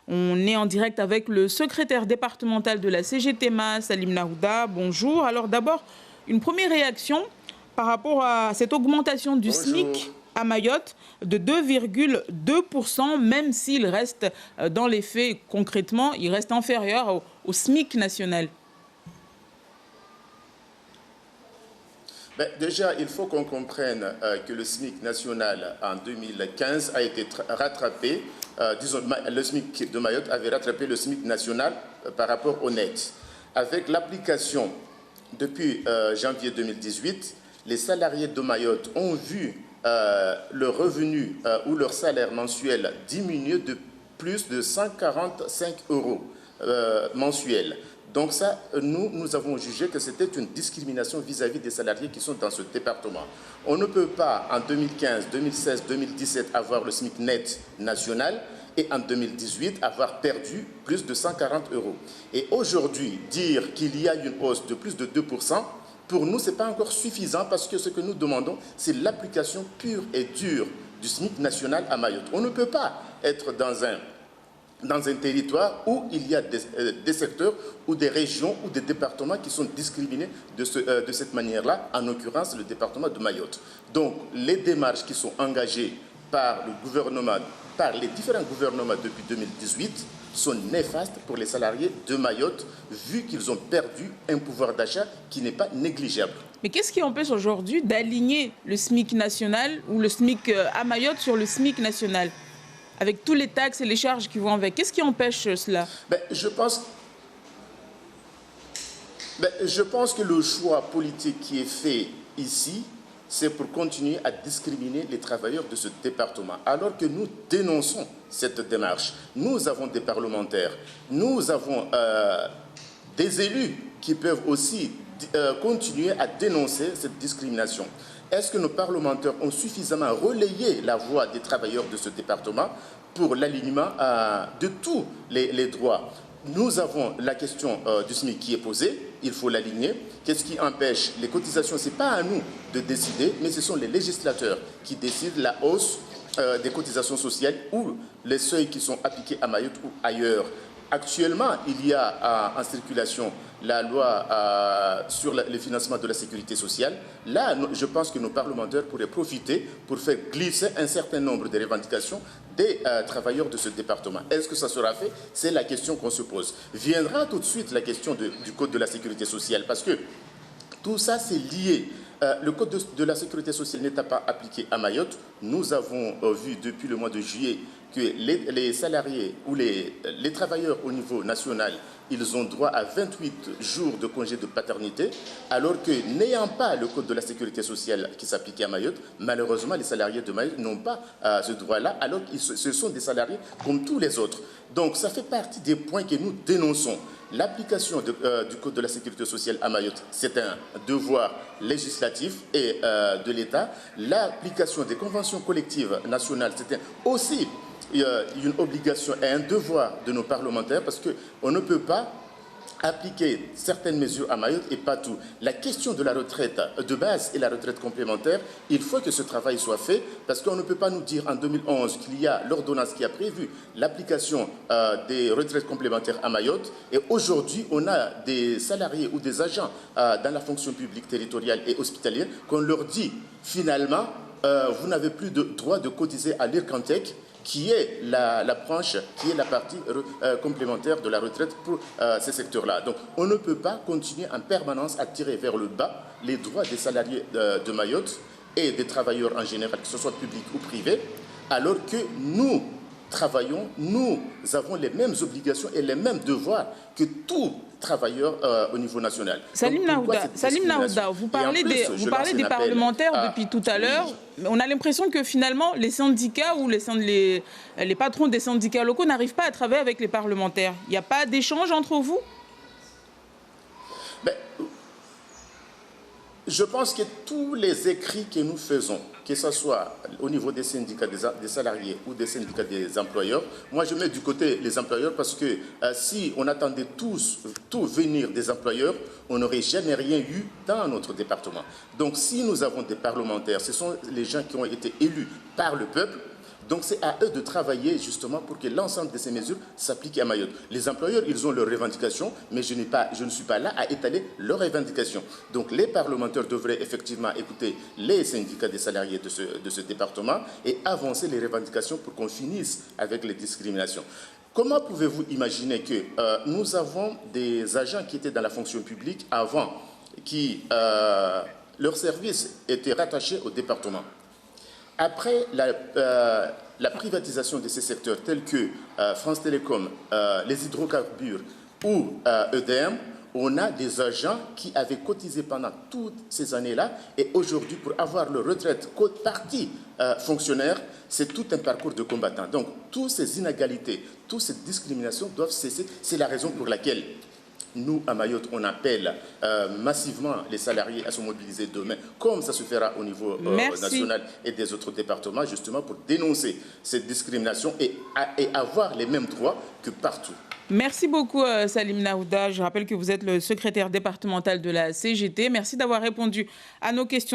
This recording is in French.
On est en direct avec le secrétaire départemental de la CGTMA, Salim Naouda. Bonjour. Alors d'abord, une première réaction par rapport à cette augmentation du SMIC à Mayotte de 2,2%, même s'il reste dans les faits, concrètement, il reste inférieur au SMIC national. Déjà, il faut qu'on comprenne que le SMIC national en 2015 a été rattrapé, disons, le SMIC de Mayotte avait rattrapé le SMIC national par rapport au net. Avec l'application depuis janvier 2018, les salariés de Mayotte ont vu leur revenu ou leur salaire mensuel diminuer de plus de 145 € mensuels. Donc ça, nous avons jugé que c'était une discrimination vis-à-vis des salariés qui sont dans ce département. On ne peut pas, en 2015, 2016, 2017, avoir le SMIC net national et en 2018, avoir perdu plus de 140 €. Et aujourd'hui, dire qu'il y a une hausse de plus de 2%, pour nous, ce n'est pas encore suffisant parce que ce que nous demandons, c'est l'application pure et dure du SMIC national à Mayotte. On ne peut pas être dans un territoire où il y a des secteurs ou des régions ou des départements qui sont discriminés de cette manière-là, en l'occurrence le département de Mayotte. Donc les démarches qui sont engagées par le gouvernement, par les différents gouvernements depuis 2018, sont néfastes pour les salariés de Mayotte, vu qu'ils ont perdu un pouvoir d'achat qui n'est pas négligeable. Mais qu'est-ce qui empêche aujourd'hui d'aligner le SMIC national ou le SMIC à Mayotte sur le SMIC national ? Avec tous les taxes et les charges qui vont avec. Qu'est-ce qui empêche cela? Je pense que le choix politique qui est fait ici, c'est pour continuer à discriminer les travailleurs de ce département. Alors que nous dénonçons cette démarche. Nous avons des parlementaires, nous avons des élus qui peuvent aussi continuer à dénoncer cette discrimination. Est-ce que nos parlementaires ont suffisamment relayé la voix des travailleurs de ce département pour l'alignement de tous les droits? Nous avons la question du SMIC qui est posée, il faut l'aligner. Qu'est-ce qui empêche les cotisations? Ce n'est pas à nous de décider, mais ce sont les législateurs qui décident la hausse des cotisations sociales ou les seuils qui sont appliqués à Mayotte ou ailleurs. Actuellement, il y a en circulation la loi sur le financement de la sécurité sociale. Là, je pense que nos parlementaires pourraient profiter pour faire glisser un certain nombre de revendications des travailleurs de ce département. Est-ce que ça sera fait? C'est la question qu'on se pose. Viendra tout de suite la question du Code de la sécurité sociale, parce que tout ça, c'est lié. Le Code de la sécurité sociale n'étant pas appliqué à Mayotte, nous avons vu depuis le mois de juillet que les salariés ou les travailleurs au niveau national, ils ont droit à 28 jours de congé de paternité, alors que n'ayant pas le Code de la sécurité sociale qui s'appliquait à Mayotte, malheureusement, les salariés de Mayotte n'ont pas ce droit-là, alors que ce sont des salariés comme tous les autres. Donc, ça fait partie des points que nous dénonçons. L'application du Code de la sécurité sociale à Mayotte, c'est un devoir législatif et de l'État. L'application des conventions collectives nationales, c'est aussi une obligation et un devoir de nos parlementaires, parce qu'on ne peut pas appliquer certaines mesures à Mayotte et pas tout. La question de la retraite de base et la retraite complémentaire, il faut que ce travail soit fait, parce qu'on ne peut pas nous dire en 2011 qu'il y a l'ordonnance qui a prévu l'application des retraites complémentaires à Mayotte, et aujourd'hui on a des salariés ou des agents dans la fonction publique territoriale et hospitalière qu'on leur dit finalement vous n'avez plus de droit de cotiser à l'IRCANTEC, qui est la branche, qui est la partie complémentaire de la retraite pour ces secteurs-là. Donc, on ne peut pas continuer en permanence à tirer vers le bas les droits des salariés de Mayotte et des travailleurs en général, que ce soit public ou privé, alors que nous travaillons, nous avons les mêmes obligations et les mêmes devoirs que tout travailleurs au niveau national. Salim Naouda, vous parlez des parlementaires depuis tout à l'heure. On a l'impression que finalement, les syndicats ou les patrons des syndicats locaux n'arrivent pas à travailler avec les parlementaires. Il n'y a pas d'échange entre vous? Je pense que tous les écrits que nous faisons, que ce soit au niveau des syndicats des salariés ou des syndicats des employeurs, moi je mets du côté les employeurs parce que si on attendait tout venir des employeurs, on n'aurait jamais rien eu dans notre département. Donc si nous avons des parlementaires, ce sont les gens qui ont été élus par le peuple. Donc c'est à eux de travailler justement pour que l'ensemble de ces mesures s'appliquent à Mayotte. Les employeurs, ils ont leurs revendications, mais je ne suis pas là à étaler leurs revendications. Donc les parlementaires devraient effectivement écouter les syndicats des salariés de ce département et avancer les revendications pour qu'on finisse avec les discriminations. Comment pouvez-vous imaginer que nous avons des agents qui étaient dans la fonction publique avant, qui leur service était rattaché au département? Après la privatisation de ces secteurs tels que France Télécom, les hydrocarbures ou EDM, on a des agents qui avaient cotisé pendant toutes ces années-là et aujourd'hui, pour avoir leur retraite partie fonctionnaire, c'est tout un parcours de combattants. Donc, toutes ces inégalités, toutes ces discriminations doivent cesser. C'est la raison pour laquelle nous, à Mayotte, on appelle massivement les salariés à se mobiliser demain, comme ça se fera au niveau national et des autres départements, justement pour dénoncer cette discrimination et avoir les mêmes droits que partout. Merci beaucoup, Salim Naouda. Je rappelle que vous êtes le secrétaire départemental de la CGT. Merci d'avoir répondu à nos questions.